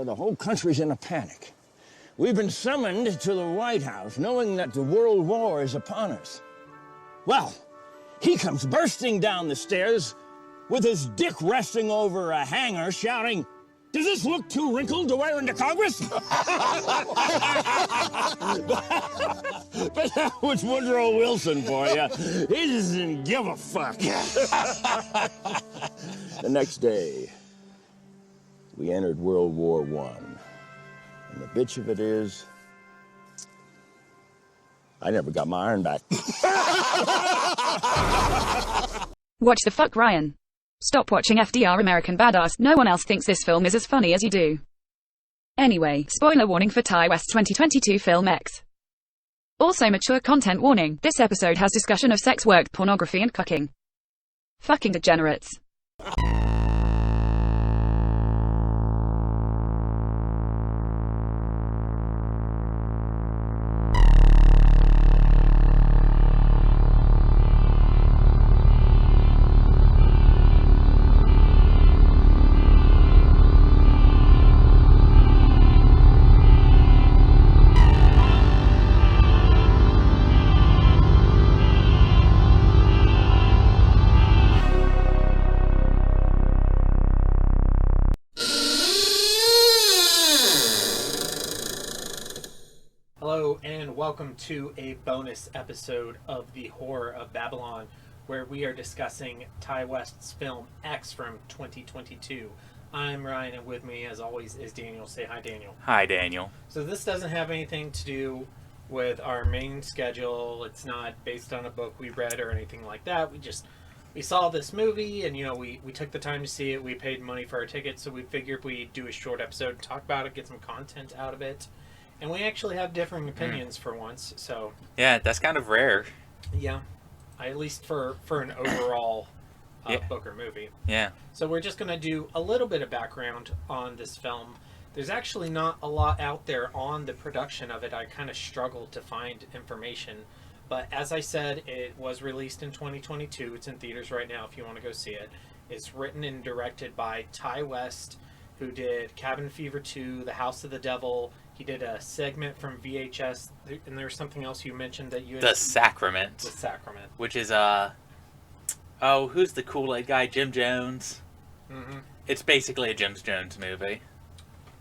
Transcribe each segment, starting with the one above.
The whole country's in a panic. We've been summoned to the White House knowing that the World War is upon us. Well, he comes bursting down the stairs with his dick resting over a hanger shouting, "Does this look too wrinkled to wear into Congress?" But that was Woodrow Wilson for you. He doesn't give a fuck. The next day, we entered World War I. And the bitch of it is, I never got my iron back. Watch the fuck, Ryan. Stop watching FDR American Badass. No one else thinks this film is as funny as you do. Anyway, spoiler warning for Ty West's 2022 film X. Also mature content warning. This episode has discussion of sex work, pornography and cucking. Fucking degenerates. Welcome to a bonus episode of The Horror of Babylon, where we are discussing Ty West's film X from 2022. I'm Ryan, and with me, as always, is Daniel. Say hi, Daniel. Hi, Daniel. So this doesn't have anything to do with our main schedule. It's not based on a book we read or anything like that. We saw this movie, and we took the time to see it. We paid money for our tickets, so we figured we'd do a short episode and talk about it, get some content out of it. And we actually have differing opinions for once, so... Yeah, that's kind of rare. Yeah. At least for an overall book or movie. Yeah. So we're just going to do a little bit of background on this film. There's actually not a lot out there on the production of it. I kind of struggled to find information. But as I said, it was released in 2022. It's in theaters right now if you want to go see it. It's written and directed by Ty West, who did Cabin Fever 2, The House of the Devil. He did a segment from VHS, and there's something else you mentioned that you... The Sacrament. The Sacrament. Which is, who's the Kool-Aid guy? Jim Jones? Mm-hmm. It's basically a Jim Jones movie.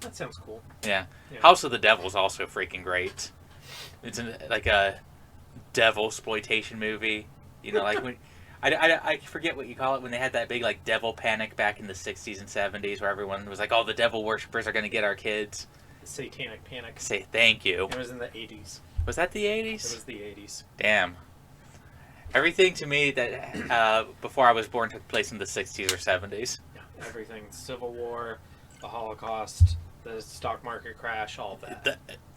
That sounds cool. Yeah. House of the Devil is also freaking great. It's like a devil exploitation movie. Like when... I forget what you call it when they had that big, devil panic back in the 60s and 70s where everyone was like, oh, the devil worshippers are going to get our kids. Satanic Panic. Thank you. It was in the 80s. Was that the 80s? It was the 80s. Damn. Everything to me that before I was born took place in the 60s or 70s. Yeah, everything. Civil War, the Holocaust, the stock market crash, all that.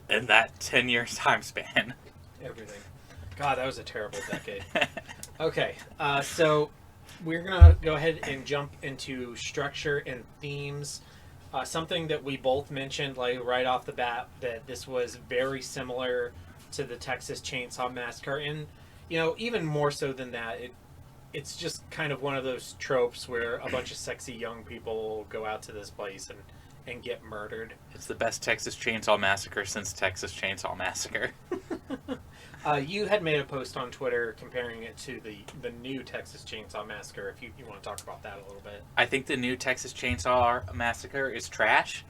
In that 10-year time span. Everything. God, that was a terrible decade. Okay, so we're going to go ahead and jump into structure and themes. Something that we both mentioned right off the bat, that this was very similar to the Texas Chainsaw Massacre, and even more so than that, it's just kind of one of those tropes where a bunch of sexy young people go out to this place and get murdered. It's the best Texas Chainsaw Massacre since Texas Chainsaw Massacre. You had made a post on Twitter comparing it to the new Texas Chainsaw Massacre, if you want to talk about that a little bit. I think the new Texas Chainsaw Massacre is trash.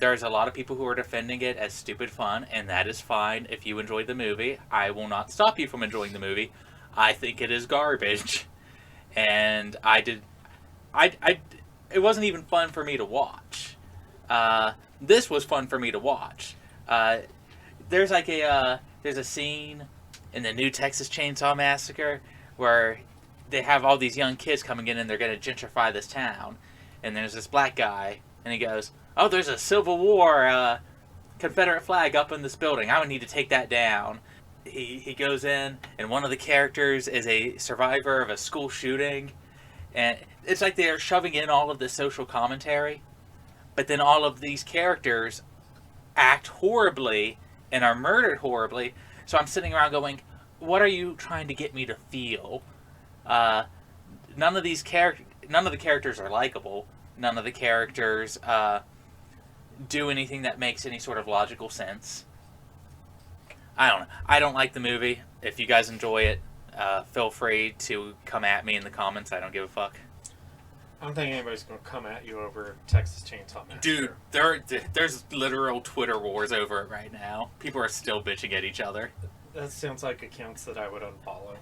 There's a lot of people who are defending it as stupid fun, and that is fine if you enjoy the movie. I will not stop you from enjoying the movie. I think it is garbage. And it wasn't even fun for me to watch. This was fun for me to watch. There's a scene in the new Texas Chainsaw Massacre where they have all these young kids coming in and they're going to gentrify this town. And there's this black guy, and he goes, oh, there's a Civil War Confederate flag up in this building. I would need to take that down. He goes in, and one of the characters is a survivor of a school shooting. And it's like they're shoving in all of this social commentary. But then all of these characters act horribly and are murdered horribly. So I'm sitting around going, what are you trying to get me to feel? None of the characters are likable. None of the characters do anything that makes any sort of logical sense. I don't know. I don't like the movie. If you guys enjoy it, feel free to come at me in the comments. I don't give a fuck. I don't think anybody's going to come at you over Texas Chainsaw Massacre. Dude, there's literal Twitter wars over it right now. People are still bitching at each other. That sounds like accounts that I would unfollow.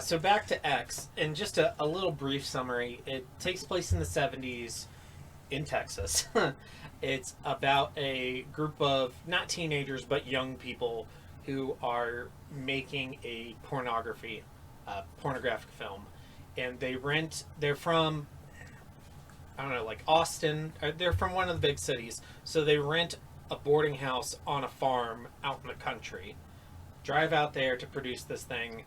So back to X, and just a little brief summary. It takes place in the 70s in Texas. It's about a group of, not teenagers, but young people who are making a pornographic film. And they're from, I don't know, like Austin. They're from one of the big cities. So they rent a boarding house on a farm out in the country. Drive out there to produce this thing.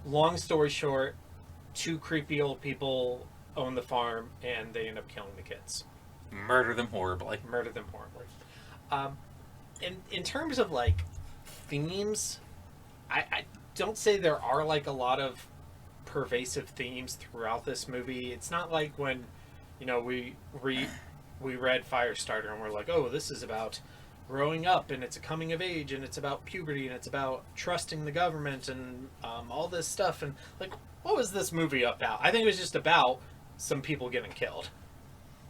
Long story short, 2 creepy old people own the farm, and they end up killing the kids. Murder them horribly. In terms of, like, themes, I don't say there are, like, a lot of pervasive themes throughout this movie. It's not like when, we read Firestarter and we're like, oh, this is about growing up, and it's a coming of age, and it's about puberty, and it's about trusting the government, and all this stuff. And, like, what was this movie about? I think it was just about some people getting killed.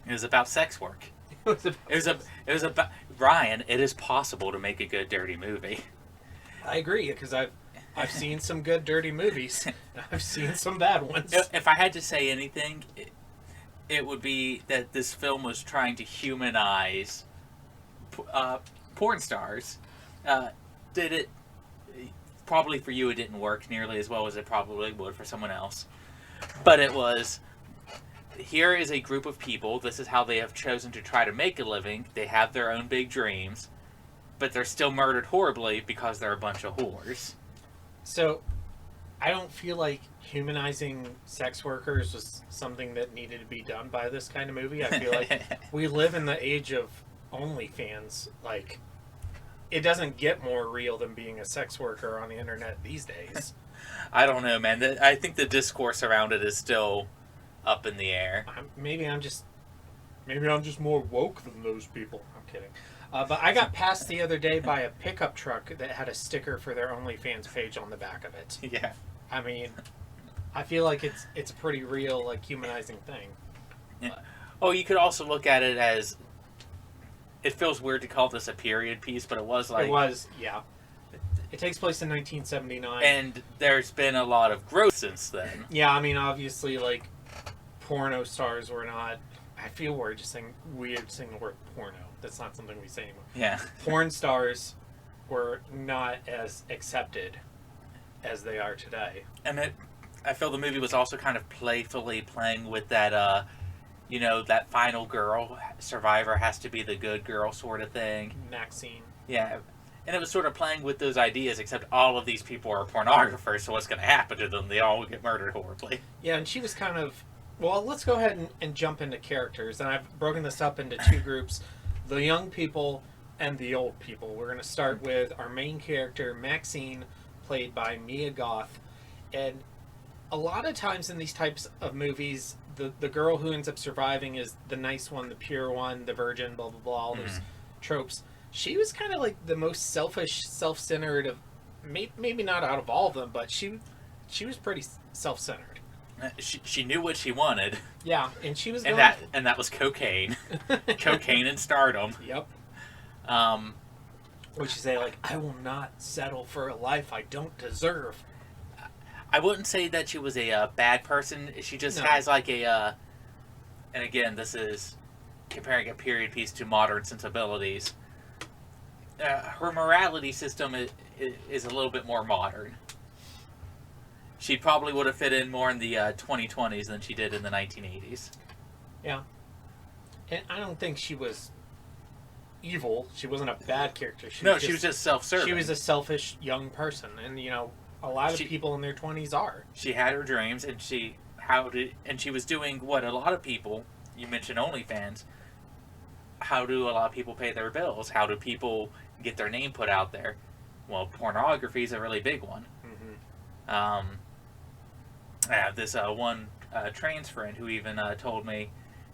It was about sex work. It was about Ryan. It is possible to make a good dirty movie. I agree, because I've seen some good dirty movies. I've seen some bad ones. If I had to say anything, it would be that this film was trying to humanize porn stars. Did it? Probably for you, it didn't work nearly as well as it probably would for someone else. But it was. Here is a group of people. This is how they have chosen to try to make a living. They have their own big dreams, but they're still murdered horribly because they're a bunch of whores. So, I don't feel like humanizing sex workers was something that needed to be done by this kind of movie. I feel like we live in the age of OnlyFans. Like, it doesn't get more real than being a sex worker on the internet these days. I don't know, man. I think the discourse around it is still up in the air. Maybe I'm just more woke than those people. I'm kidding. But I got passed the other day by a pickup truck that had a sticker for their OnlyFans page on the back of it. Yeah. I mean, I feel like it's a pretty real, like, humanizing thing. Yeah. Oh, you could also look at it as, it feels weird to call this a period piece, but it was like... It was, yeah. It takes place in 1979. And there's been a lot of growth since then. Yeah, I mean, obviously, like, porno stars were not... I feel weird saying the word porno. That's not something we say anymore. Yeah. Porn stars were not as accepted as they are today. And I feel the movie was also kind of playfully playing with that, that final girl, survivor has to be the good girl sort of thing. Maxine. Yeah. And it was sort of playing with those ideas, except all of these people are pornographers, so what's going to happen to them? They all get murdered horribly. Yeah, and she was kind of... Well, let's go ahead and jump into characters. And I've broken this up into 2 groups. The young people and the old people. We're going to start with our main character, Maxine, played by Mia Goth. And a lot of times in these types of movies, the girl who ends up surviving is the nice one, the pure one, the virgin, blah, blah, blah, all those tropes. She was kind of like the most selfish, self-centered of... Maybe not out of all of them, but she was pretty self-centered. She knew what she wanted. Yeah, and she was and that was cocaine. Cocaine and stardom. Yep. Would she say, like, I will not settle for a life I don't deserve? I wouldn't say that she was a bad person. She just has like a... and again, this is comparing a period piece to modern sensibilities. Her morality system is a little bit more modern. She probably would have fit in more in the 2020s than she did in the 1980s. Yeah. And I don't think she was evil. She wasn't a bad character. She was just self-serving. She was a selfish young person. And, a lot of people in their 20s are. She had her dreams, and she was doing what a lot of people, you mentioned OnlyFans, how do a lot of people pay their bills? How do people get their name put out there? Well, pornography is a really big one. I have this one trans friend who even told me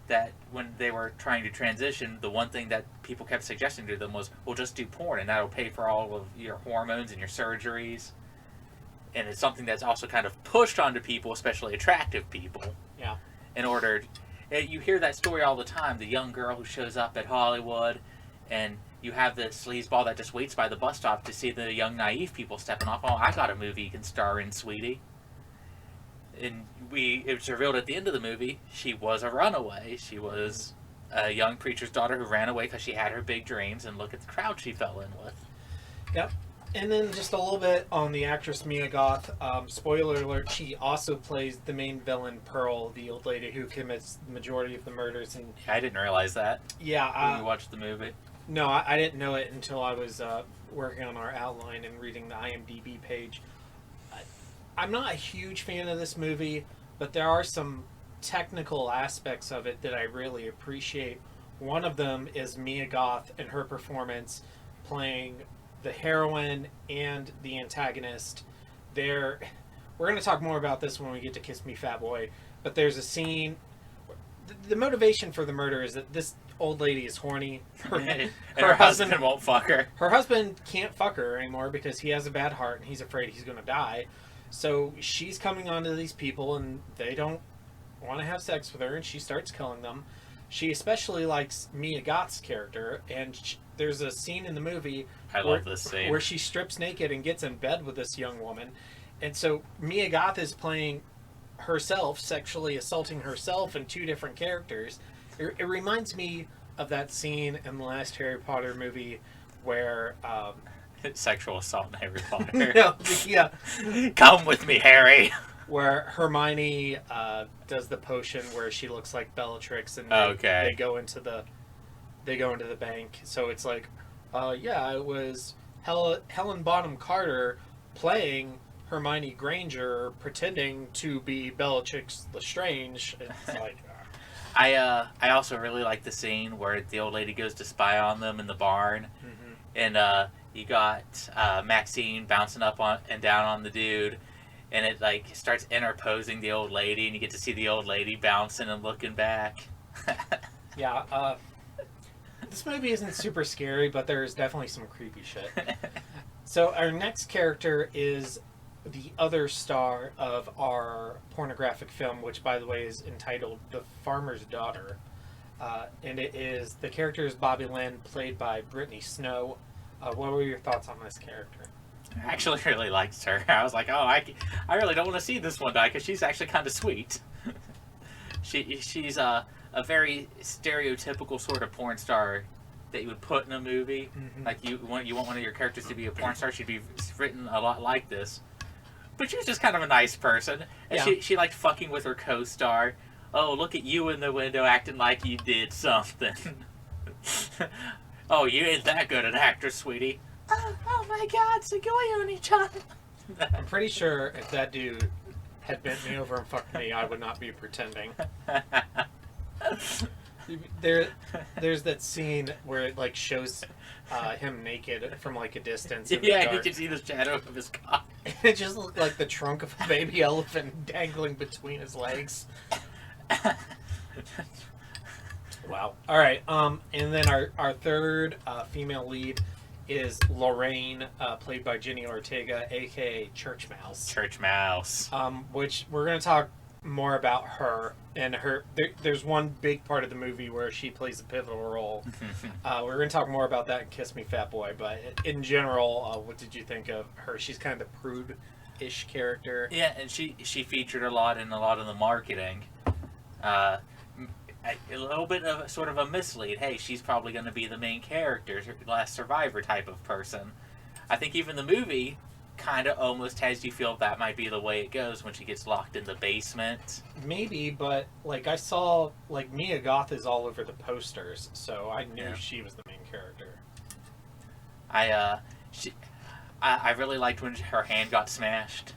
that when they were trying to transition, the one thing that people kept suggesting to them was, well, just do porn and that'll pay for all of your hormones and your surgeries. And it's something that's also kind of pushed onto people, especially attractive people. Yeah. In order, you hear that story all the time, the young girl who shows up at Hollywood, and you have the sleazeball that just waits by the bus stop to see the young naive people stepping off. Oh, I got a movie you can star in, sweetie. And it was revealed at the end of the movie, she was a runaway. She was a young preacher's daughter who ran away because she had her big dreams, and look at the crowd she fell in with. Yep. And then just a little bit on the actress Mia Goth. Spoiler alert, she also plays the main villain, Pearl, the old lady who commits the majority of the murders. And I didn't realize that. Yeah. When you watched the movie. No, I didn't know it until I was working on our outline and reading the IMDb page. I'm not a huge fan of this movie, but there are some technical aspects of it that I really appreciate. One of them is Mia Goth and her performance playing the heroine and the antagonist. We're going to talk more about this when we get to Kiss Me Fat Boy, but there's a scene. The motivation for the murder is that this old lady is horny. Her husband won't fuck her. Her husband can't fuck her anymore because he has a bad heart and he's afraid he's going to die. So she's coming on to these people and they don't want to have sex with her, and she starts killing them. She especially likes Mia Goth's character, and there's a scene in the movie love this scene where she strips naked and gets in bed with this young woman. And so Mia Goth is playing herself, sexually assaulting herself in two different characters. It reminds me of that scene in the last Harry Potter movie where sexual assault in Harry Potter. No, yeah. Come with me, Harry. Where Hermione does the potion where she looks like Bellatrix, and they go into the bank. So it's like, it was Helen Bonham Carter playing Hermione Granger, pretending to be Bellatrix Lestrange. It's like. I also really like the scene where the old lady goes to spy on them in the barn, and you got Maxine bouncing up on and down on the dude, and it like starts interposing the old lady, and you get to see the old lady bouncing and looking back. Yeah, this movie isn't super scary, but there's definitely some creepy shit. So our next character is the other star of our pornographic film, which by the way is entitled The Farmer's Daughter. And the character is Bobby Lynn, played by Brittany Snow. What were your thoughts on this character? I actually really liked her. I was like, oh, I really don't want to see this one die because she's actually kind of sweet. She's a very stereotypical sort of porn star that you would put in a movie. Like you want one of your characters to be a porn star, she'd be written a lot like this. But she was just kind of a nice person. And yeah. she liked fucking with her co-star. Oh, look at you in the window acting like you did something. Oh, you ain't that good an actress, sweetie. Oh my God, Segoy-Oni-chan. I'm pretty sure if that dude had bent me over and fucked me, I would not be pretending. There's that scene where it like shows him naked from like a distance. Yeah, you can see the shadow of his cock. It just looked like the trunk of a baby elephant dangling between his legs. Wow. All right. And then our third female lead is Lorraine, played by Jenny Ortega, aka Church Mouse. Church Mouse. Which we're going to talk more about her and her. There's one big part of the movie where she plays a pivotal role. We're going to talk more about that in Kiss Me Fat Boy. But in general, what did you think of her? She's kind of the prude-ish character. Yeah, and she featured a lot in a lot of the marketing. A little bit of sort of a mislead. Hey, she's probably going to be the main character, last survivor type of person. I think even the movie kind of almost has you feel that might be the way it goes when she gets locked in the basement. Maybe, but like I saw, like Mia Goth is all over the posters, so I knew she was the main character. I really liked when her hand got smashed.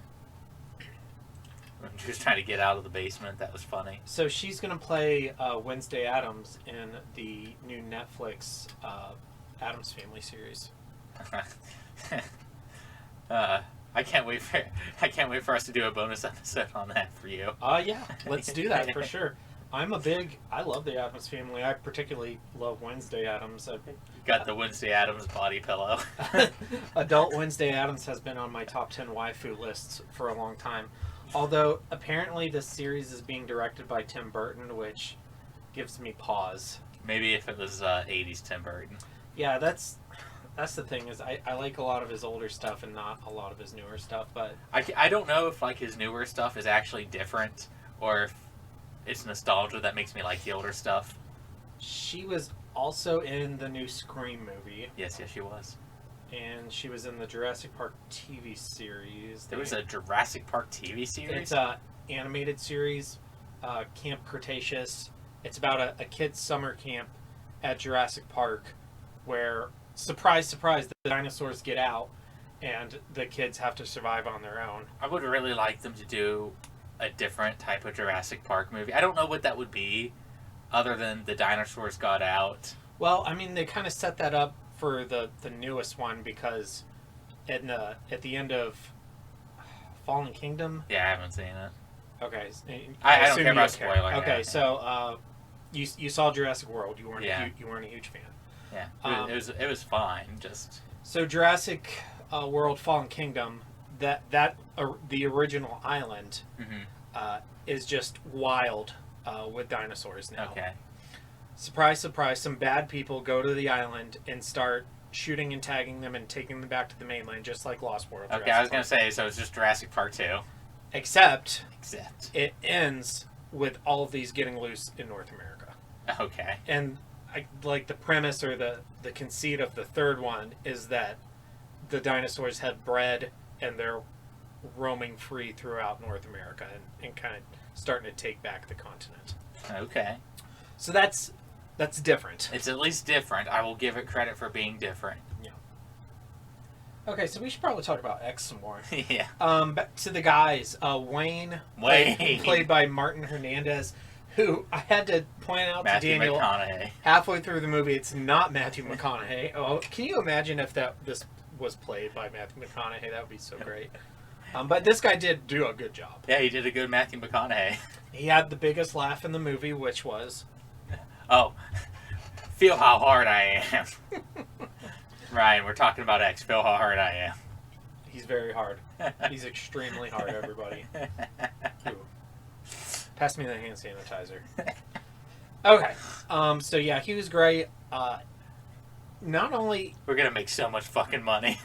When she was trying to get out of the basement, that was funny. So she's going to play Wednesday Addams in the new Netflix Addams Family series. I can't wait for us to do a bonus episode on that for you. Yeah, let's do that for sure. I love the Addams Family. I particularly love Wednesday Addams. Got the Wednesday Addams body pillow. Adult Wednesday Addams has been on my top 10 waifu lists for a long time. Although, apparently this series is being directed by Tim Burton, which gives me pause. Maybe if it was 80s Tim Burton. Yeah, that's the thing, is I like a lot of his older stuff and not a lot of his newer stuff, but... I don't know if, like, his newer stuff is actually different, or if it's nostalgia that makes me like the older stuff. She was also in the new Scream movie. Yes, she was. And she was in the Jurassic Park TV series. There was a Jurassic Park TV series? It's a animated series, Camp Cretaceous. It's about a kid's summer camp at Jurassic Park where, surprise, surprise, the dinosaurs get out and the kids have to survive on their own. I would really like them to do a different type of Jurassic Park movie. I don't know what that would be, other than the dinosaurs got out. Well, I mean, they kind of set that up for the newest one, because at the end of Fallen Kingdom... Yeah, I haven't seen it. Okay. I don't care about spoiler. Okay, so you saw Jurassic World. You weren't a huge fan. Yeah, it was fine. Just so Jurassic World: Fallen Kingdom, the original island is just wild with dinosaurs now. Okay. Surprise, surprise! Some bad people go to the island and start shooting and tagging them and taking them back to the mainland, just like Lost World. Okay, I was gonna say, so it's just Jurassic Park 2. Except it ends with all of these getting loose in North America. Okay. And like the premise or the conceit of the third one is that the dinosaurs have bred and they're roaming free throughout North America and kind of starting to take back the continent. Okay. So that's different. It's at least different. I will give it credit for being different. Yeah. Okay, so we should probably talk about X some more. Yeah. Back to the guys. Wayne. Played by Martin Hernandez, who I had to point out Matthew to Daniel McConaughey. halfway through the movie, it's not Matthew McConaughey. Oh, can you imagine if this was played by Matthew McConaughey? That would be so great. But this guy did do a good job. Yeah, he did a good Matthew McConaughey. He had the biggest laugh in the movie, which was... Oh, feel how hard I am. Ryan, we're talking about X. Feel how hard I am. He's very hard. He's extremely hard, everybody. Ooh. Pass me the hand sanitizer. Okay. So yeah, he was great. Not only... We're going to make so much fucking money.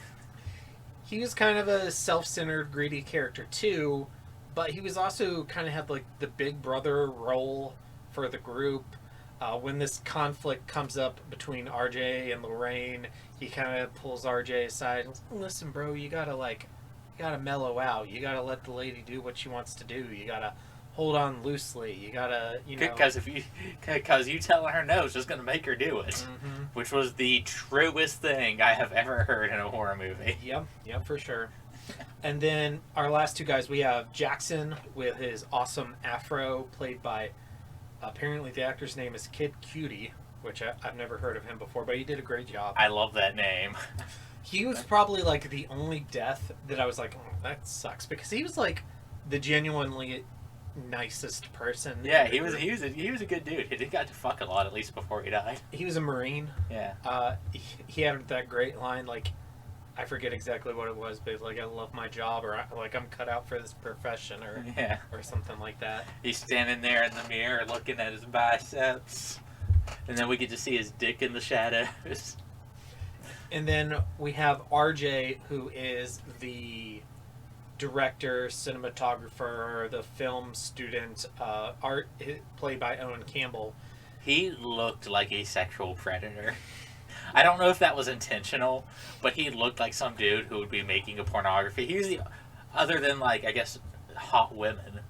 He was kind of a self-centered, greedy character too, but he was also kind of had like the big brother role for the group. When this conflict comes up between RJ and Lorraine, he kind of pulls RJ aside. Listen, bro, you gotta mellow out. You gotta let the lady do what she wants to do. You gotta hold on loosely. You gotta, because you telling her no is just gonna make her do it, which was the truest thing I have ever heard in a horror movie. Yep, for sure. And then our last two guys, we have Jackson with his awesome afro, played by. Apparently the actor's name is Kid Cutie, which I've never heard of him before, but he did a great job. I love that name. He was probably like the only death that I was like, oh, that sucks, because he was like the genuinely nicest person. Yeah, he was a good dude. He got to fuck a lot, at least before he died. He was a Marine. Yeah. He had that great line, like, I forget exactly what it was, but like, I love my job, or like, I'm cut out for this profession, or something like that. He's standing there in the mirror looking at his biceps, and then we get to see his dick in the shadows. And then we have RJ, who is the director, cinematographer, the film student, art played by Owen Campbell. He looked like a sexual predator. I don't know if that was intentional, but he looked like some dude who would be making a pornography. He was other than, like, I guess, hot women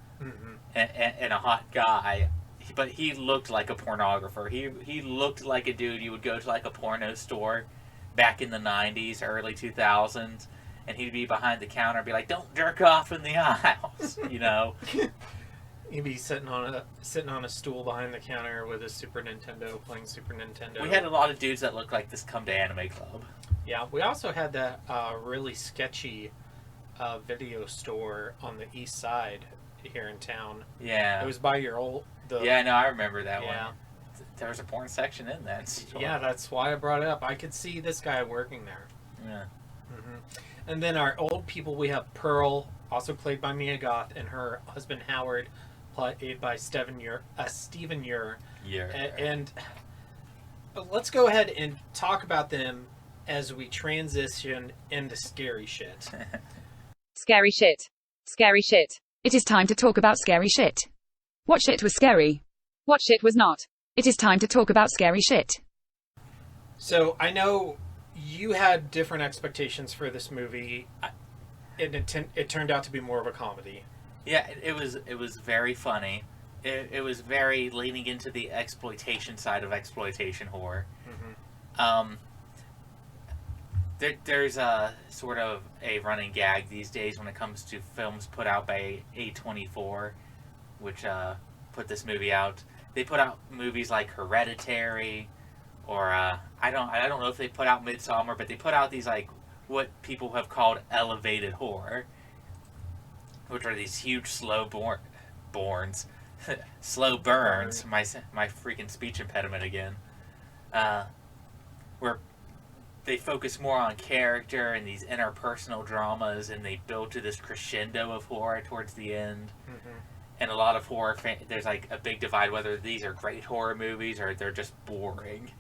and a hot guy, but he looked like a pornographer. He looked like a dude you would go to, like, a porno store back in the 90s, early 2000s, and he'd be behind the counter and be like, don't jerk off in the aisles, you know? He'd be sitting on a stool behind the counter with a Super Nintendo, playing Super Nintendo. We had a lot of dudes that looked like this come to Anime Club. Yeah, we also had that really sketchy video store on the east side here in town. Yeah. It was by your Yeah, no, I remember that Yeah. one. There was a porn section in that store. Yeah, that's why I brought it up. I could see this guy working there. Yeah. And then our old people, we have Pearl, also played by Mia Goth, and her husband Howard, played by Stephen Ure. Yeah. And let's go ahead and talk about them as we transition into scary shit. Scary shit. Scary shit. It is time to talk about scary shit. What shit was scary? What shit was not? It is time to talk about scary shit. So I know you had different expectations for this movie, and it turned out to be more of a comedy. Yeah, it was very funny. It was very leaning into the exploitation side of exploitation horror. There's a sort of a running gag these days when it comes to films put out by A24, which put this movie out. They put out movies like Hereditary, or I don't know if they put out Midsommar, but they put out these like what people have called elevated horror, which are these huge slow burns. My freaking speech impediment again. Where they focus more on character and these interpersonal dramas, and they build to this crescendo of horror towards the end. And a lot of horror there's like a big divide whether these are great horror movies or they're just boring.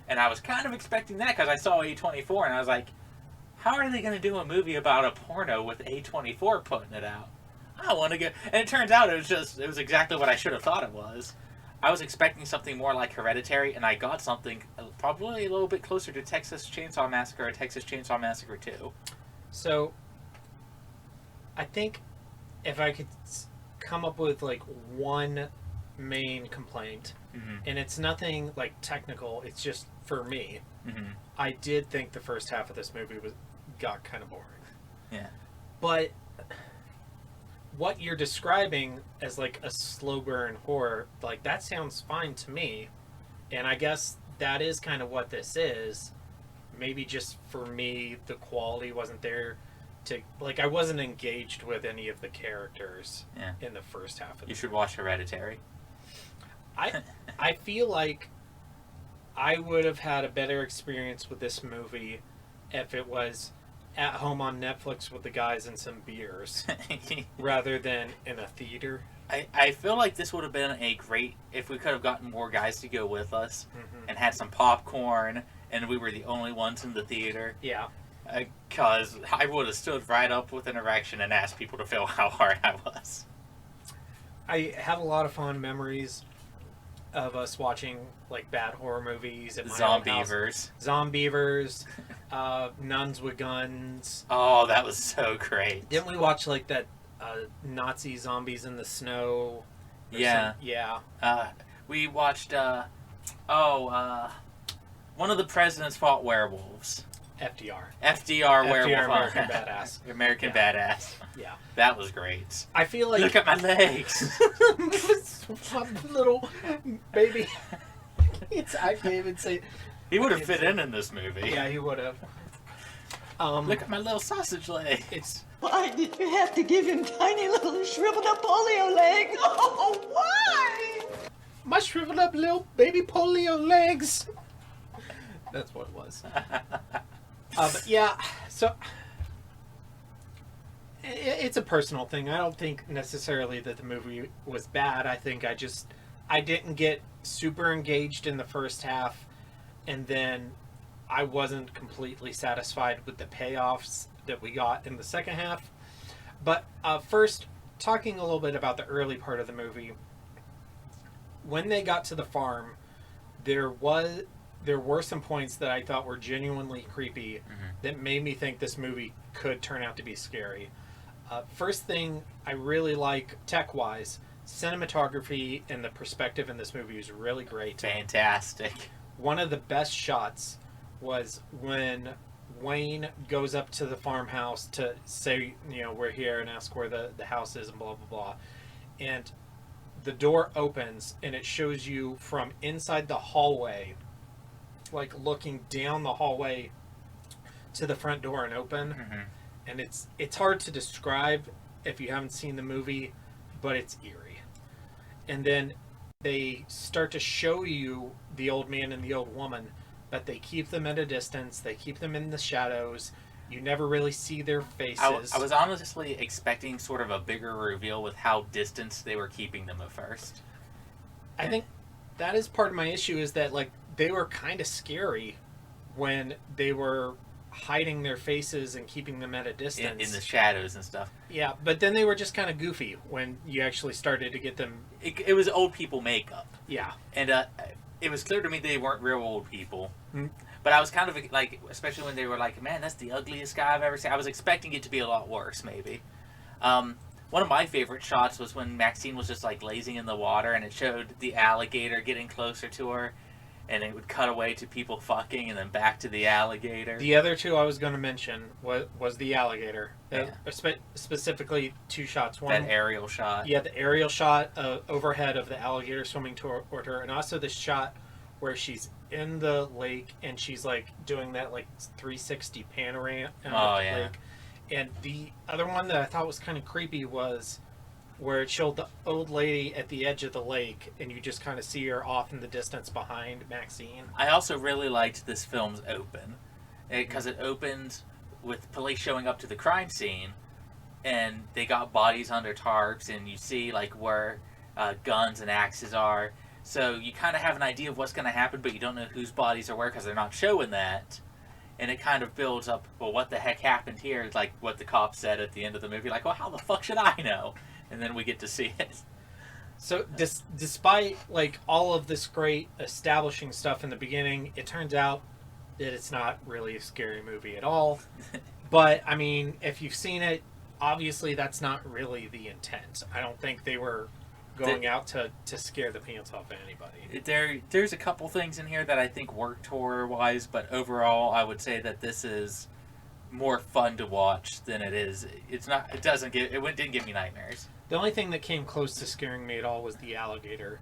And I was kind of expecting that because I saw A24 and I was like, how are they going to do a movie about a porno with A24 putting it out? I want to get... And it turns out it was exactly what I should have thought it was. I was expecting something more like Hereditary, and I got something probably a little bit closer to Texas Chainsaw Massacre or Texas Chainsaw Massacre 2. So, I think if I could come up with like one main complaint, and it's nothing like technical, it's just for me. I did think the first half of this movie got kind of boring. Yeah. But what you're describing as like a slow burn horror, like that sounds fine to me. And I guess that is kind of what this is. Maybe just for me, the quality wasn't there to, like, I wasn't engaged with any of the characters in the first half of You should watch Hereditary. I feel like I would have had a better experience with this movie if it was at home on Netflix with the guys and some beers rather than in a theater. I feel like this would have been a great, if we could have gotten more guys to go with us and had some popcorn and we were the only ones in the theater. Yeah. Because I would have stood right up with an erection and asked people to feel how hard I was. I have a lot of fond memories of us watching like bad horror movies at my Zombievers. Zombievers, Nuns with Guns. Oh, that was so great. Didn't we watch like that Nazi Zombies in the Snow? Yeah. Yeah. We watched, one of the presidents fought werewolves. FDR werewolf. American Badass. American Badass. Yeah. That was great. I feel like... Look at my legs. My little baby. I can't even say... He would have fit in this movie. Yeah, he would have. Look at my little sausage legs. Why did you have to give him tiny little shriveled up polio legs? Oh, why? My shriveled up little baby polio legs. That's what it was. But yeah, so it's a personal thing. I don't think necessarily that the movie was bad. I think I didn't get super engaged in the first half, and then I wasn't completely satisfied with the payoffs that we got in the second half. But first, talking a little bit about the early part of the movie, when they got to the farm, there were some points that I thought were genuinely creepy that made me think this movie could turn out to be scary. First thing I really like tech-wise, cinematography and the perspective in this movie is really great. Fantastic. One of the best shots was when Wayne goes up to the farmhouse to say, we're here, and ask where the house is and blah, blah, blah. And the door opens and it shows you from inside the hallway, like looking down the hallway to the front door and open. And it's hard to describe if you haven't seen the movie, but it's eerie. And then they start to show you the old man and the old woman, but they keep them at a distance. They keep them in the shadows. You never really see their faces. I was honestly expecting sort of a bigger reveal with how distanced they were keeping them at first. I think that is part of my issue, is that like they were kind of scary when they were hiding their faces and keeping them at a distance. In the shadows and stuff. Yeah, but then they were just kind of goofy when you actually started to get them. It was old people makeup. Yeah. And it was clear to me they weren't real old people. Mm-hmm. But I was kind of like, especially when they were like, man, that's the ugliest guy I've ever seen. I was expecting it to be a lot worse, maybe. One of my favorite shots was when Maxine was just like lazing in the water and it showed the alligator getting closer to her. And it would cut away to people fucking and then back to the alligator. The other two I was going to mention was the alligator. Yeah. Specifically 2 shots. One, that aerial shot. Yeah, the aerial shot overhead of the alligator swimming toward her. And also the shot where she's in the lake and she's like doing that like 360 panorama lake. And the other one that I thought was kind of creepy was where it showed the old lady at the edge of the lake, and you just kind of see her off in the distance behind Maxine. I also really liked this film's open, because it opens with police showing up to the crime scene, and they got bodies under tarps, and you see like where guns and axes are. So you kind of have an idea of what's going to happen, but you don't know whose bodies are where because they're not showing that. And it kind of builds up, well, what the heck happened here? Like what the cop said at the end of the movie, like, well, how the fuck should I know? And then we get to see it. So despite like all of this great establishing stuff in the beginning, it turns out that it's not really a scary movie at all. But I mean, if you've seen it, obviously that's not really the intent. I don't think they were going out to scare the pants off of anybody. There's a couple things in here that I think worked horror-wise, but overall I would say that this is more fun to watch than it is. It didn't give me nightmares. The only thing that came close to scaring me at all was the alligator,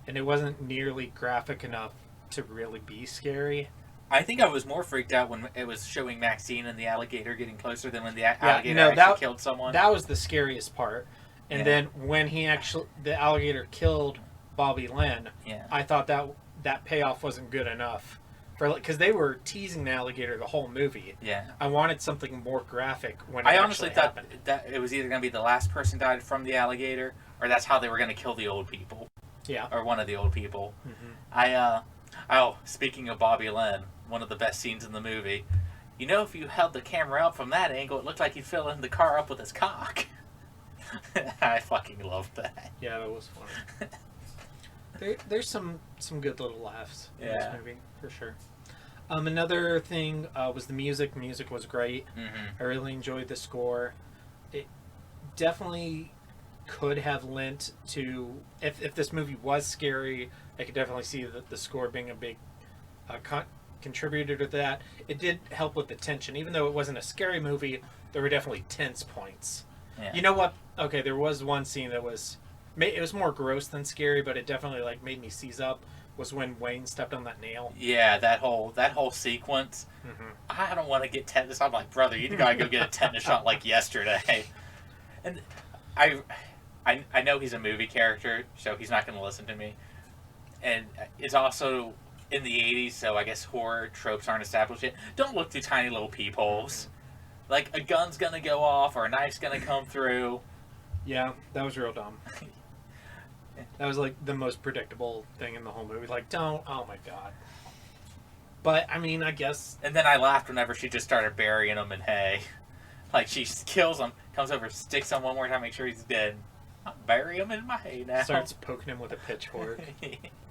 and it wasn't nearly graphic enough to really be scary. I think I was more freaked out when it was showing Maxine and the alligator getting closer than when the alligator actually killed someone. That was the scariest part. And then when the alligator killed Bobby Lynn, I thought that payoff wasn't good enough. Because they were teasing the alligator the whole movie. Yeah. I wanted something more graphic when I honestly thought that it was either going to be the last person died from the alligator, or that's how they were going to kill the old people. Yeah. Or one of the old people. Mm-hmm. Speaking of Bobby Lynn, one of the best scenes in the movie. You know, if you held the camera up from that angle, it looked like he'd fill in the car up with his cock. I fucking loved that. Yeah, that was funny. There's some good little laughs in this movie, for sure. Another thing was the music. The music was great. Mm-hmm. I really enjoyed the score. It definitely could have lent to... If this movie was scary, I could definitely see the score being a big contributor to that. It did help with the tension. Even though it wasn't a scary movie, there were definitely tense points. Yeah. You know what? Okay, there was one scene that was... It was more gross than scary, but it definitely like made me seize up. Was when Wayne stepped on that nail. Yeah, that whole sequence. Mm-hmm. I don't want to get tetanus. I'm like, brother, you gotta go get a tetanus shot like yesterday. And I know he's a movie character, so he's not going to listen to me. And it's also in the 80s, so I guess horror tropes aren't established yet. Don't look through tiny little peepholes. Like a gun's gonna go off or a knife's gonna come through. Yeah, that was real dumb. That was like the most predictable thing in the whole movie. Like, oh my god. But I mean, I guess. And then I laughed whenever she just started burying him in hay. Like she kills him, comes over, sticks him one more time, make sure he's dead. I'll bury him in my hay now. Starts poking him with a pitchfork.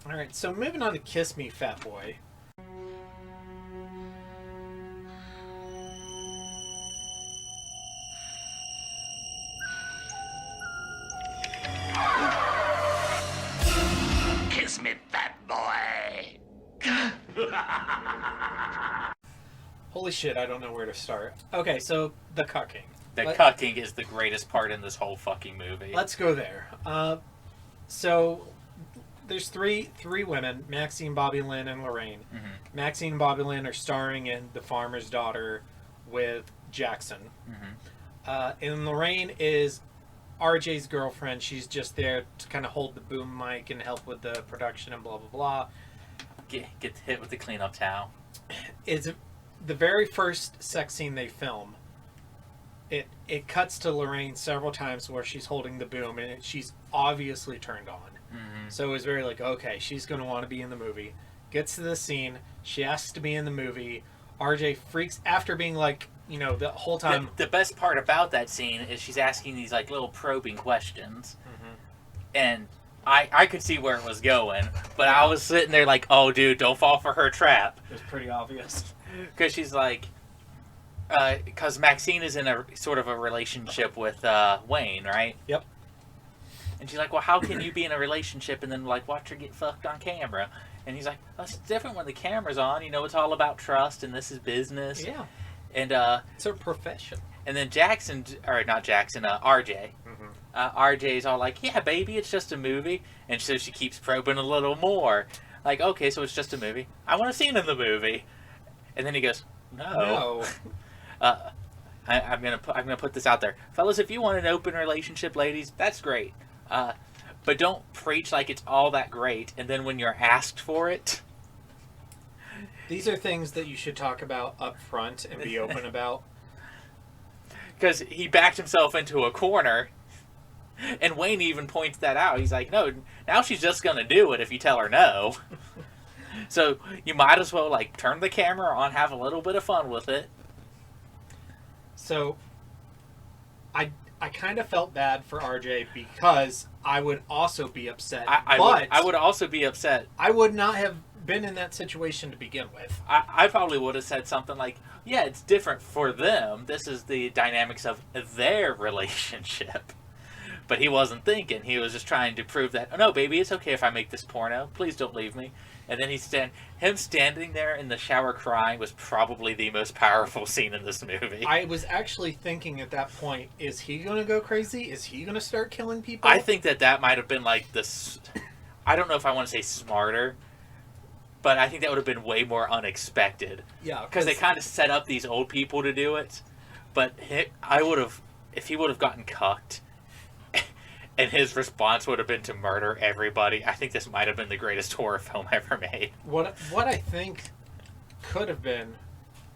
All right, so moving on to Kiss Me, Fat Boy. Kiss me, fat boy. Holy shit, I don't know where to start. Okay, so the cucking. The cucking is the greatest part in this whole fucking movie. Let's go there. So there's three women, Maxine, Bobby Lynn, and Lorraine. Mm-hmm. Maxine and Bobby Lynn are starring in The Farmer's Daughter with Jackson. Mm-hmm. And Lorraine is RJ's girlfriend. She's just there to kind of hold the boom mic and help with the production and blah, blah, blah. Get hit with the cleanup towel. It's the very first sex scene they film. It cuts to Lorraine several times where she's holding the boom and she's obviously turned on. Mm-hmm. So it was very like, okay, she's going to want to be in the movie. Gets to the scene. She asks to be in the movie. RJ freaks after being like, you know, the whole time. The best part about that scene is she's asking these like little probing questions. Mm-hmm. And I could see where it was going, but I was sitting there like, oh, dude, don't fall for her trap. It was pretty obvious. Because she's like, because Maxine is in a sort of a relationship with Wayne, right? Yep. And she's like, well, how can you be in a relationship and then like watch her get fucked on camera? And he's like, well, it's different when the camera's on. You know, it's all about trust and this is business. Yeah. And it's a profession. And then RJ. Mm-hmm. RJ's all like, yeah, baby, it's just a movie. And so she keeps probing a little more. Like, okay, so it's just a movie. I want a scene in the movie. And then he goes, no. I'm gonna put this out there, fellas. If you want an open relationship, ladies, that's great. But don't preach like it's all that great, and then when you're asked for it. These are things that you should talk about up front and be open about. Because he backed himself into a corner, and Wayne even points that out. He's like, no, now she's just gonna do it if you tell her no. So you might as well like turn the camera on, have a little bit of fun with it. So I kind of felt bad for RJ because I would also be upset. I would also be upset. I would not have been in that situation to begin with. I probably would have said something like, yeah, it's different for them. This is the dynamics of their relationship. But he wasn't thinking. He was just trying to prove that, oh, no, baby, it's okay if I make this porno. Please don't leave me. And then him standing there in the shower crying was probably the most powerful scene in this movie. I was actually thinking at that point, is he going to go crazy? Is he going to start killing people? I think that might have been like this. I don't know if I want to say smarter, but I think that would have been way more unexpected. Yeah. Because they kind of set up these old people to do it. But if he would have gotten cucked, and his response would have been to murder everybody, I think this might have been the greatest horror film ever made. What I think could have been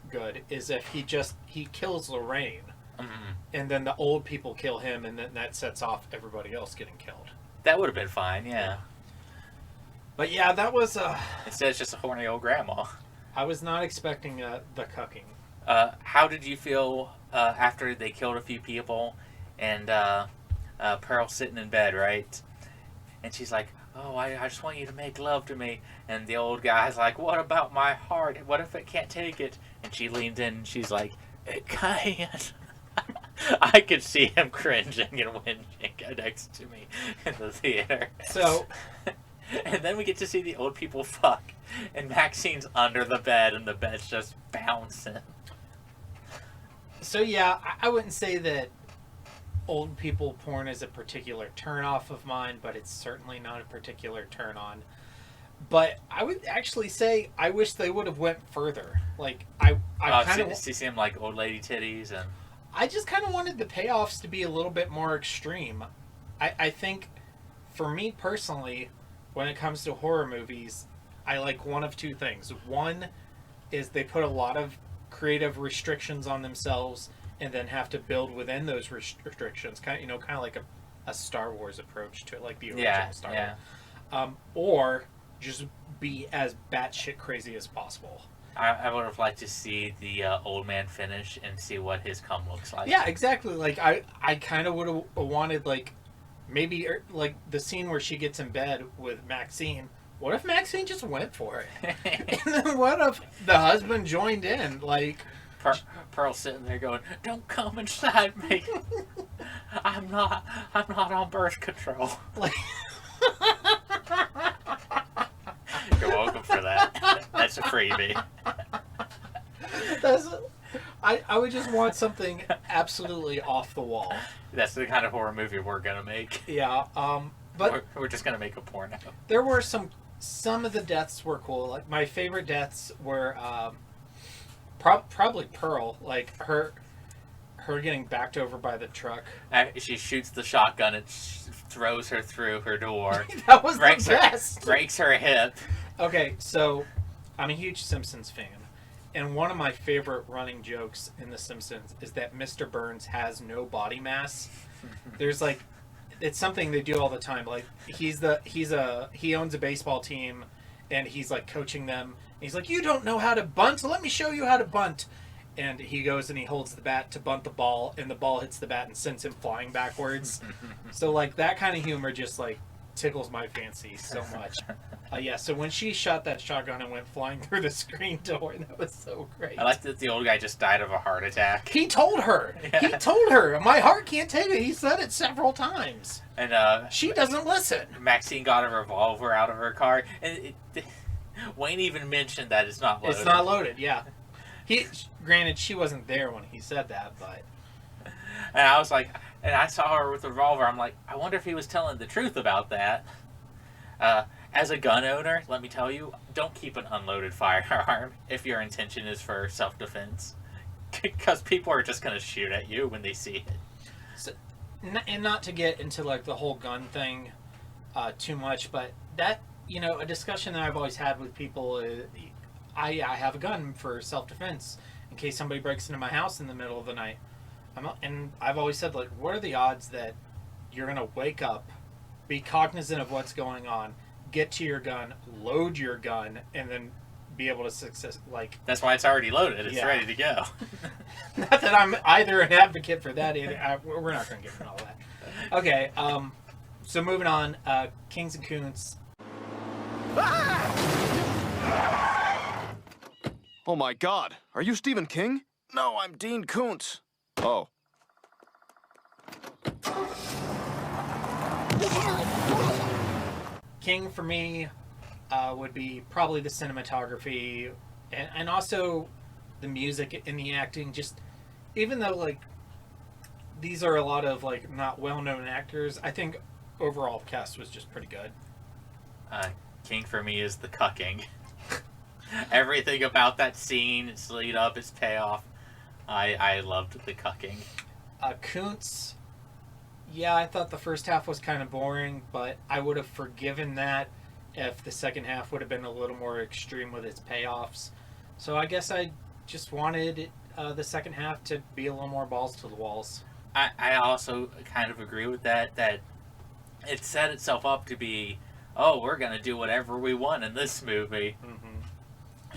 good is if he kills Lorraine, mm-hmm. and then the old people kill him, and then that sets off everybody else getting killed. That would have been fine, yeah. But yeah, that was... Instead, it's just a horny old grandma. I was not expecting the cucking. How did you feel after they killed a few people, and... Pearl's sitting in bed, right? And she's like, oh, I just want you to make love to me. And the old guy's like, what about my heart? What if it can't take it? And she leans in and she's like, it can't. I could see him cringing and whinging next to me in the theater. So... And then we get to see the old people fuck. And Maxine's under the bed and the bed's just bouncing. So yeah, I wouldn't say that old people porn is a particular turn off of mine, but it's certainly not a particular turn on. But I would actually say I wish they would have went further. Like I kind of see him like old lady titties, and I just kind of wanted the payoffs to be a little bit more extreme. I think for me personally, when it comes to horror movies, I like one of two things. One is they put a lot of creative restrictions on themselves and then have to build within those restrictions, kind of like a Star Wars approach to it, like the original Star Wars. Or just be as batshit crazy as possible. I would have liked to see the old man finish and see what his cum looks like. Yeah, exactly. Like I kind of would have wanted like maybe like the scene where she gets in bed with Maxine. What if Maxine just went for it? And then what if the husband joined in? Like. Pearl's sitting there going, don't come inside me. I'm not on birth control. Like, you're welcome for that. That's a freebie. I would just want something absolutely off the wall. That's the kind of horror movie we're gonna make. Yeah, but we're just gonna make a porno. There were some of the deaths were cool. Like my favorite deaths were probably Pearl. Like her her getting backed over by the truck. She shoots the shotgun and throws her through her door. That was the best. Breaks her hip. Okay, so I'm a huge Simpsons fan. And one of my favorite running jokes in The Simpsons is that Mr. Burns has no body mass. There's like, it's something they do all the time. Like he owns a baseball team, and he's like coaching them. He's like, you don't know how to bunt? Let me show you how to bunt. And he goes and he holds the bat to bunt the ball, and the ball hits the bat and sends him flying backwards. So like that kind of humor just like tickles my fancy so much. Yeah, so when she shot that shotgun and went flying through the screen door, that was so great. I like that the old guy just died of a heart attack. He told her. Yeah. He told her. My heart can't take it. He said it several times. And she doesn't listen. Maxine got a revolver out of her car, and Wayne even mentioned that it's not loaded. It's not loaded, yeah. Granted, she wasn't there when he said that, but... And I was like, and I saw her with a revolver. I'm like, I wonder if he was telling the truth about that. As a gun owner, let me tell you, don't keep an unloaded firearm if your intention is for self-defense. Because people are just going to shoot at you when they see it. So, and not to get into like the whole gun thing too much, but that, you know, a discussion that I've always had with people is, I have a gun for self-defense in case somebody breaks into my house in the middle of the night. And I've always said, like, what are the odds that you're going to wake up, be cognizant of what's going on, get to your gun, load your gun, and then be able to success, like... That's why it's already loaded. It's ready to go. Not that I'm either an advocate for that either. We're not going to get into all that. Okay, so moving on. Kings and Koontz. Oh my God, are you Stephen King? No, I'm Dean Koontz. Oh. King for me would be probably the cinematography and also the music and the acting. Just even though like these are a lot of like not well-known actors, I think overall cast was just pretty good. King for me is the cucking. Everything about that scene, its lead up, its payoff, I loved the cucking. Koontz, yeah, I thought the first half was kind of boring, but I would have forgiven that if the second half would have been a little more extreme with its payoffs. So I guess I just wanted the second half to be a little more balls to the walls. I also kind of agree with that it set itself up to be, oh, we're going to do whatever we want in this movie. Mm-hmm.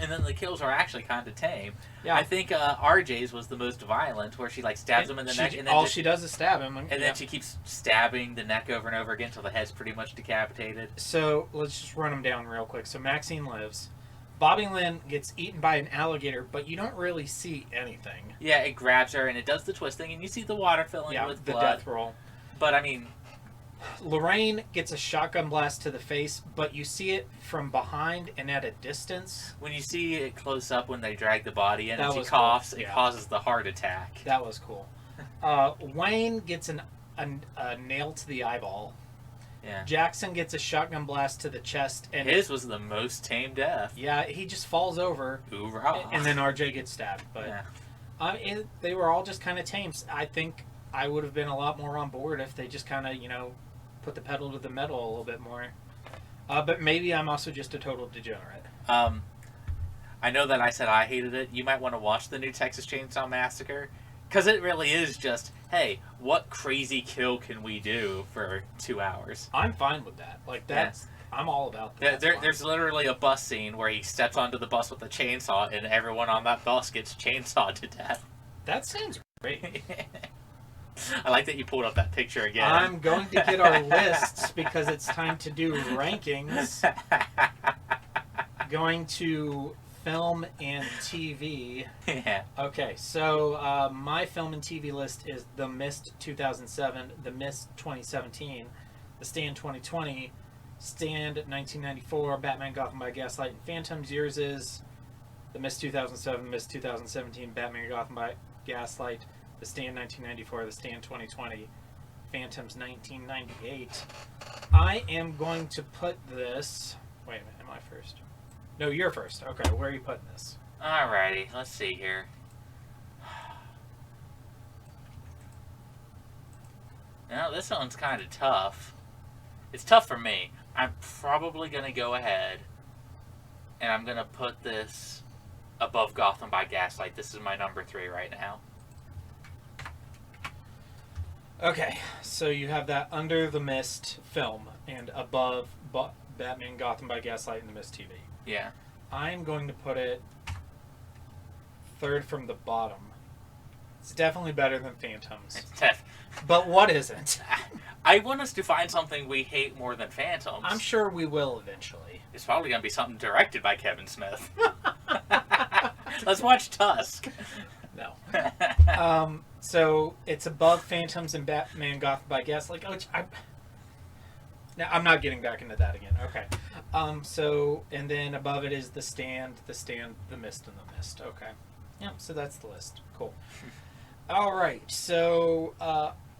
And then the kills are actually kind of tame. Yeah. I think RJ's was the most violent, where she like stabs him in the neck. And then she does is stab him. And then she keeps stabbing the neck over and over again until the head's pretty much decapitated. So let's just run them down real quick. So Maxine lives. Bobby Lynn gets eaten by an alligator, but you don't really see anything. Yeah, it grabs her and it does the twisting, and you see the water filling with blood. The death roll. But I mean... Lorraine gets a shotgun blast to the face, but you see it from behind and at a distance. When you see it close up when they drag the body in and she coughs, it causes the heart attack. That was cool. Wayne gets a nail to the eyeball. Yeah. Jackson gets a shotgun blast to the chest. And his was the most tame death. Yeah, he just falls over. Hoorah. And then RJ gets stabbed. But they were all just kind of tame. I think I would have been a lot more on board if they just kind of, put the pedal to the metal a little bit more. But maybe I'm also just a total degenerate. I know that I said I hated it. You might want to watch the new Texas Chainsaw Massacre. Because it really is just, hey, what crazy kill can we do for 2 hours? I'm fine with that. Like, that's... Yeah. I'm all about that. There's literally a bus scene where he steps onto the bus with a chainsaw and everyone on that bus gets chainsawed to death. That sounds great. I like that you pulled up that picture again. I'm going to get our lists because it's time to do rankings. Going to film and TV. Yeah. Okay, so my film and TV list is The Mist 2007, The Mist 2017, The Stand 2020, Stand 1994, Batman Gotham by Gaslight, and Phantoms. Yours is The Mist 2007, Mist 2017, Batman Gotham by Gaslight, The Stand 1994, The Stand 2020, Phantoms 1998. I am going to put this... Wait a minute, am I first? No, you're first. Okay, where are you putting this? Alrighty, let's see here. Now, this one's kind of tough. It's tough for me. I'm probably going to go ahead and I'm going to put this above Gotham by Gaslight. This is my number 3 right now. Okay, so you have that Under the Mist film and above Batman Gotham by Gaslight and the Mist TV. Yeah. I'm going to put it third from the bottom. It's definitely better than Phantoms. It's tough. But what isn't? I want us to find something we hate more than Phantoms. I'm sure we will eventually. It's probably going to be something directed by Kevin Smith. Let's watch Tusk. No. So it's above Phantoms and Batman Gotham by Gaslight. Now I'm not getting back into that again. Okay. So and then above it is The Stand, The Mist, and The Mist. Okay. Yeah. So that's the list. Cool. All right. So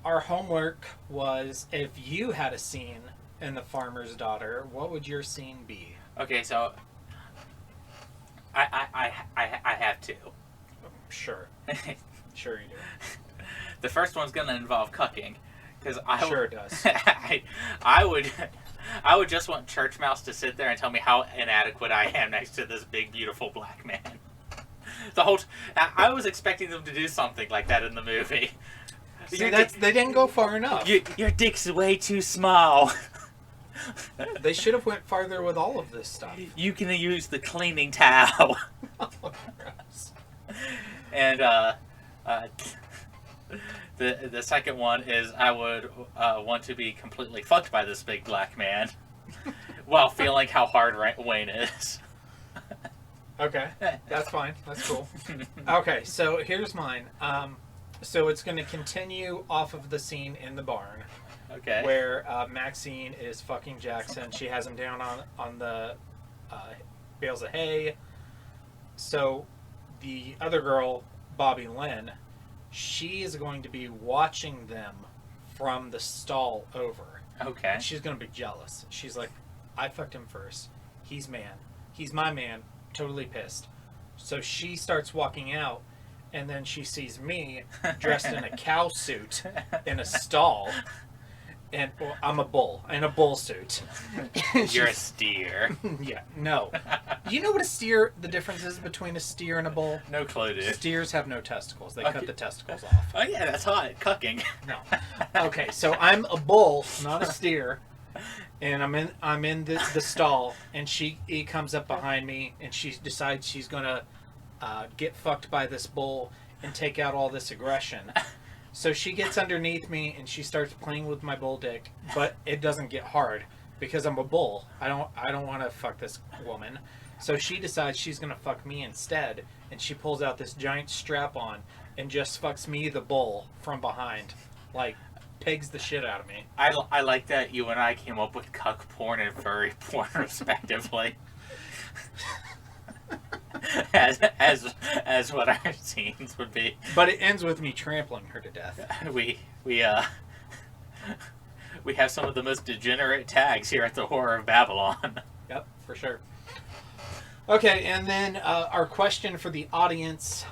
our homework was, if you had a scene in The Farmer's Daughter, what would your scene be? Okay, so I have two. Sure. Sure you do. The first one's going to involve cucking, because Sure it does. I would just want Church Mouse to sit there and tell me how inadequate I am next to this big, beautiful black man. I was expecting them to do something like that in the movie. See, they didn't go far enough. Your dick's way too small. They should have went farther with all of this stuff. You can use the cleaning towel. And the second one is I would want to be completely fucked by this big black man while feeling how hard Wayne is. Okay, that's fine. That's cool. Okay, so here's mine. So it's going to continue off of the scene in the barn. Okay. Where Maxine is fucking Jackson. She has him down on the bales of hay. So the other girl, Bobby Lynn, she is going to be watching them from the stall over. Okay. And she's going to be jealous. She's like, I fucked him first. He's man. He's my man. Totally pissed. So she starts walking out, and then she sees me dressed in a cow suit in a stall. And well, I'm a bull in a bull suit. You're a steer. Yeah, no. Do you know what the difference is between a steer and a bull? No clue, dude. Steers have no testicles. They cut the testicles off. Oh yeah, that's hot. Cucking. No. Okay, so I'm a bull, not a steer, and I'm in the stall, and he comes up behind me, and she decides she's gonna get fucked by this bull and take out all this aggression. So she gets underneath me and she starts playing with my bull dick, but it doesn't get hard because I'm a bull. I don't want to fuck this woman. So she decides she's gonna fuck me instead, and she pulls out this giant strap on and just fucks me, the bull, from behind, like pigs the shit out of me. I like that you and I came up with cuck porn and furry porn respectively. as what our scenes would be. But it ends with me trampling her to death. We have some of the most degenerate tags here at the Horror of Babylon. Yep, for sure. Okay, and then our question for the audience,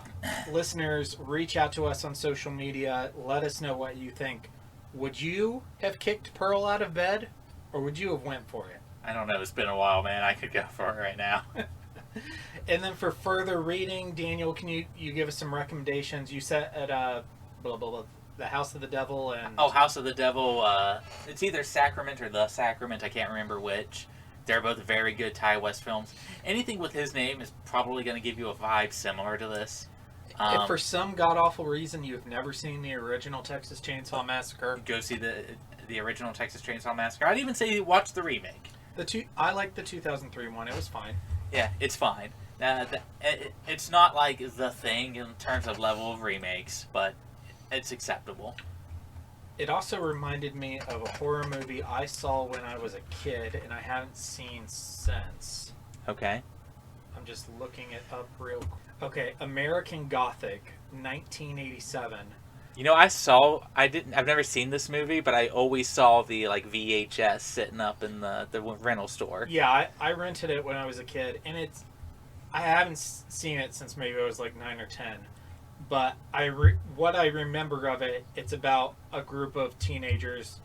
listeners, reach out to us on social media. Let us know what you think. Would you have kicked Pearl out of bed, or would you have went for it? I don't know. It's been a while, man. I could go for it right now. And then for further reading, Daniel, can you give us some recommendations? You said at blah, blah, blah, The House of the Devil and... Oh, House of the Devil. It's either Sacrament or The Sacrament. I can't remember which. They're both very good Ty West films. Anything with his name is probably going to give you a vibe similar to this. If for some god-awful reason you've never seen the original Texas Chainsaw Massacre... Go see the original Texas Chainsaw Massacre. I'd even say watch the remake. I like the 2003 one. It was fine. Yeah, it's fine. It's not like The Thing in terms of level of remakes, but it's acceptable. It also reminded me of a horror movie I saw when I was a kid, and I haven't seen since. Okay. I'm just looking it up real quick. Okay, American Gothic, 1987. You know, I've never seen this movie, but I always saw the VHS sitting up in the rental store. Yeah, I rented it when I was a kid, and I haven't seen it since maybe I was 9 or 10, but what I remember of it, it's about a group of teenagers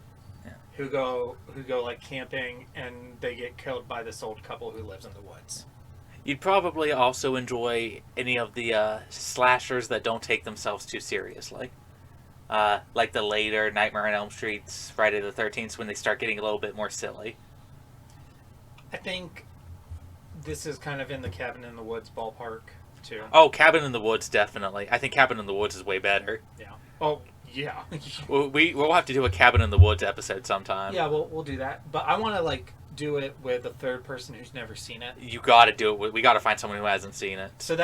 who go like camping, and they get killed by this old couple who lives in the woods. You'd probably also enjoy any of the slashers that don't take themselves too seriously. Like the later Nightmare on Elm Street's, Friday the 13th, when they start getting a little bit more silly. I think this is kind of in the Cabin in the Woods ballpark, too. Oh, Cabin in the Woods, definitely. I think Cabin in the Woods is way better. Yeah. Oh, yeah. We'll have to do a Cabin in the Woods episode sometime. Yeah, we'll do that. But I want to, like, do it with a third person who's never seen it. You gotta do it. We gotta find someone who hasn't seen it. So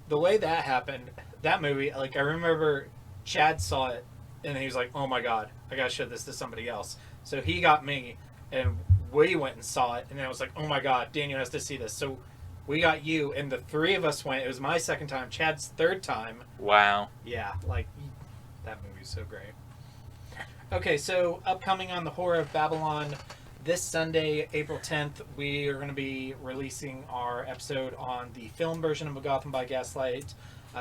the way that happened, that movie, like, I remember Chad saw it, and he was like, oh my god, I gotta show this to somebody else. So he got me, and we went and saw it, and then I was like, oh my god, Daniel has to see this. So we got you, and the three of us went. It was my second time, Chad's third time. Wow. Yeah, like, that movie's so great. Okay, so upcoming on The Horror of Babylon, this Sunday, April 10th, we are going to be releasing our episode on the film version of Gotham by Gaslight.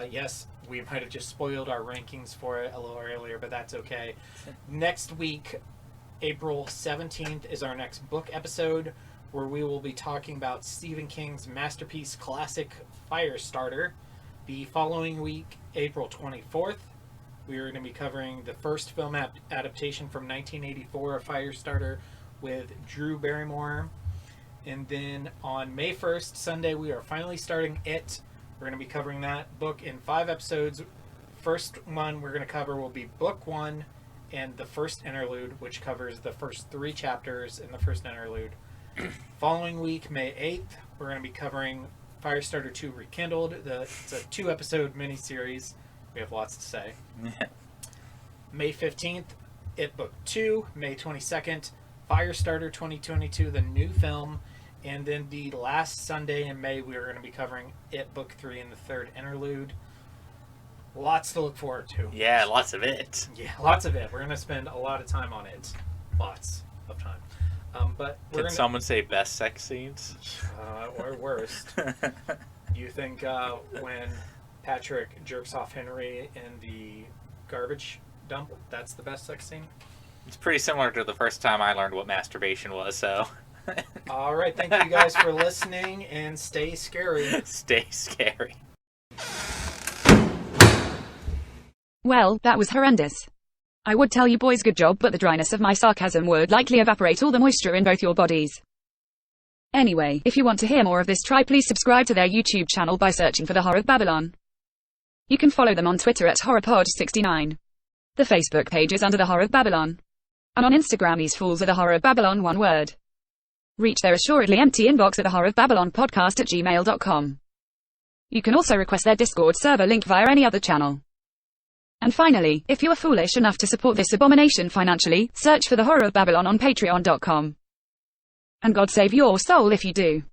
Yes, we might have just spoiled our rankings for it a little earlier, but that's okay. Next week, April 17th, is our next book episode, where we will be talking about Stephen King's masterpiece classic Firestarter. The following week, April 24th, we are going to be covering the first film adaptation from 1984 of Firestarter with Drew Barrymore. And then on May 1st, Sunday, we are finally starting It. We're going to be covering that book in 5 episodes. First one we're going to cover will be Book 1 and the first interlude, which covers the first 3 chapters in the first interlude. Following week, May 8th, we're going to be covering Firestarter 2 Rekindled. It's a 2-episode miniseries. We have lots to say. May 15th, It Book 2. May 22nd, Firestarter 2022, the new film. And then the last Sunday in May, we are going to be covering It Book 3 and the third interlude. Lots to look forward to. Yeah, lots of it. Yeah, lots of it. We're going to spend a lot of time on it. Lots of time. But Can someone say best sex scenes? Or worst. You think when Patrick jerks off Henry in the garbage dump, that's the best sex scene? It's pretty similar to the first time I learned what masturbation was, so... All right, thank you guys for listening, and stay scary. Stay scary. Well, that was horrendous. I would tell you boys good job, but the dryness of my sarcasm would likely evaporate all the moisture in both your bodies. Anyway, if you want to hear more of this, please subscribe to their YouTube channel by searching for The Horror of Babylon. You can follow them on Twitter at HorrorPod69. The Facebook page is under The Horror of Babylon. And on Instagram, these fools are The Horror of Babylon, one word. Reach their assuredly empty inbox at thehorrorofbabylonpodcast at gmail.com. You can also request their Discord server link via any other channel. And finally, if you are foolish enough to support this abomination financially, search for The Horror of Babylon on patreon.com. And God save your soul if you do.